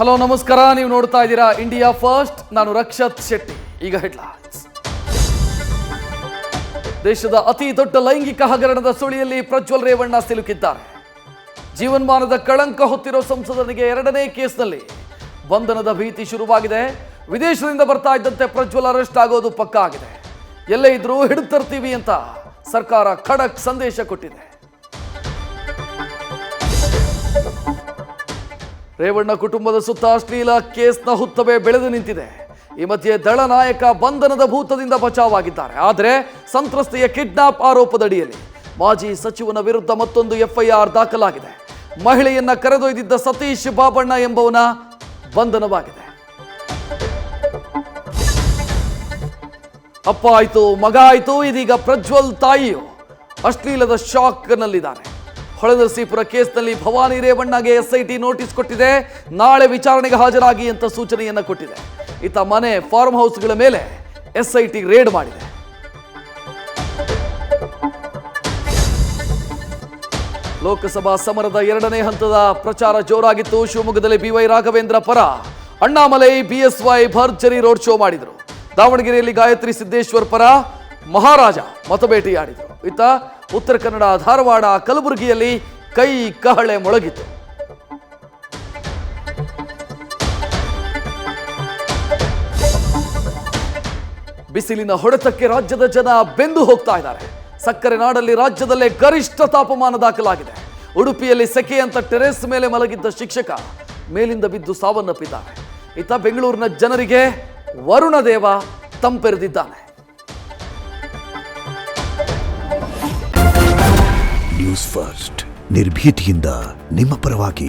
Hello ನಮಸ್ಕಾರ, ನೀವು ನೋಡ್ತಾ ಇದ್ದೀರಾ ಇಂಡಿಯಾ ಫಸ್ಟ್. ನಾನು ರಕ್ಷತ್ ಶೆಟ್ಟಿ. ಈಗ ಹೆಡ್ಲೈನ್ಸ್. ದೇಶದ ಅತಿ ದೊಡ್ಡ ಲೈಂಗಿಕ ಹಗರಣದ ಸುಳಿಯಲ್ಲಿ ಪ್ರಜ್ವಲ್ ರೇವಣ್ಣ ಸಿಲುಕಿದ್ದಾರೆ. ಜೀವನ್ಮಾನದ ಕಳಂಕ ಹೊತ್ತಿರೋ ಸಂಸದನಿಗೆ ಎರಡನೇ ಕೇಸ್ನಲ್ಲಿ ಬಂಧನದ ಭೀತಿ ಶುರುವಾಗಿದೆ. ವಿದೇಶದಿಂದ ಬರ್ತಾ ಇದ್ದಂತೆ ಪ್ರಜ್ವಲ್ ಅರೆಸ್ಟ್ ಆಗೋದು ಪಕ್ಕಾ ಆಗಿದೆ. ಎಲ್ಲೇ ಇದ್ರೂ ಹಿಡಿತರ್ತೀವಿ ಅಂತ ಸರ್ಕಾರ ಖಡಕ್ ಸಂದೇಶ ಕೊಟ್ಟಿದೆ. ರೇವಣ್ಣ ಕುಟುಂಬದ ಸುತ್ತ ಅಶ್ಲೀಲ ಕೇಸ್ನ ಹುತ್ತವೇ ಬೆಳೆದು ನಿಂತಿದೆ. ಈ ಮಧ್ಯೆ ದಳ ನಾಯಕ ಬಂಧನದ ಭೂತದಿಂದ ಬಚಾವಾಗಿದ್ದಾರೆ. ಆದರೆ ಸಂತ್ರಸ್ತೆಯ ಕಿಡ್ನಾಪ್ ಆರೋಪದಡಿಯಲ್ಲಿ ಮಾಜಿ ಸಚಿವನ ವಿರುದ್ಧ ಮತ್ತೊಂದು ಎಫ್ಐಆರ್ ದಾಖಲಾಗಿದೆ. ಮಹಿಳೆಯನ್ನ ಕರೆದೊಯ್ದಿದ್ದ ಸತೀಶ್ ಬಾಬಣ್ಣ ಎಂಬವನ ಬಂಧನವಾಗಿದೆ. ಅಪ್ಪ ಆಯ್ತು, ಮಗ ಆಯ್ತು, ಇದೀಗ ಪ್ರಜ್ವಲ್ ತಾಯಿಯು ಅಶ್ಲೀಲದ ಶಾಕ್ನಲ್ಲಿದ್ದಾರೆ. ಹೊಳೆನರಸೀಪುರ ಕೇಸ್ನಲ್ಲಿ ಭವಾನಿ ರೇವಣ್ಣಗೆ ಎಸ್ಐಟಿ ನೋಟಿಸ್ ಕೊಟ್ಟಿದೆ. ನಾಳೆ ವಿಚಾರಣೆಗೆ ಹಾಜರಾಗಿ ಅಂತ ಸೂಚನೆಯನ್ನ ಕೊಟ್ಟಿದೆ. ಇತ್ತ ಮನೆ, ಫಾರ್ಮ್ ಹೌಸ್ಗಳ ಮೇಲೆ ಎಸ್ಐಟಿ ರೇಡ್ ಮಾಡಿದೆ. ಲೋಕಸಭಾ ಸಮರದ ಎರಡನೇ ಹಂತದ ಪ್ರಚಾರ ಜೋರಾಗಿತ್ತು. ಶಿವಮೊಗ್ಗದಲ್ಲಿ ಬಿವೈ ರಾಘವೇಂದ್ರ ಪರ ಅಣ್ಣಾಮಲೈ ಬಿಎಸ್ವೈ ಭರ್ಜರಿ ರೋಡ್ ಶೋ ಮಾಡಿದರು. ದಾವಣಗೆರೆಯಲ್ಲಿ ಗಾಯತ್ರಿ ಸಿದ್ದೇಶ್ವರ್ ಪರ ಮಹಾರಾಜ ಮತಬೇಟೆಯಾಡಿದರು. ಇತ್ತ ಉತ್ತರ ಕನ್ನಡ, ಧಾರವಾಡ, ಕಲಬುರಗಿಯಲ್ಲಿ ಕೈ ಕಹಳೆ ಮೊಳಗಿತು. ಬಿಸಿಲಿನ ಹೊಡೆತಕ್ಕೆ ರಾಜ್ಯದ ಜನ ಬೆಂದು ಹೋಗ್ತಾ ಇದ್ದಾರೆ. ಸಕ್ಕರೆ ನಾಡಲ್ಲಿ ರಾಜ್ಯದಲ್ಲೇ ಗರಿಷ್ಠ ತಾಪಮಾನ ದಾಖಲಾಗಿದೆ. ಉಡುಪಿಯಲ್ಲಿ ಸೆಕೆ ಅಂತ ಟೆರೆಸ್ ಮೇಲೆ ಮಲಗಿದ್ದ ಶಿಕ್ಷಕ ಮೇಲಿಂದ ಬಿದ್ದು ಸಾವನ್ನಪ್ಪಿದ್ದಾರೆ. ಇತ್ತ ಬೆಂಗಳೂರಿನ ಜನರಿಗೆ ವರುಣ ದೇವ ತಂಪೆರೆದಿದ್ದಾನೆ. ನ್ಯೂಸ್ ಫಸ್ಟ್, ನಿರ್ಭೀತಿಯಿಂದ ನಿಮ್ಮ ಪರವಾಗಿ.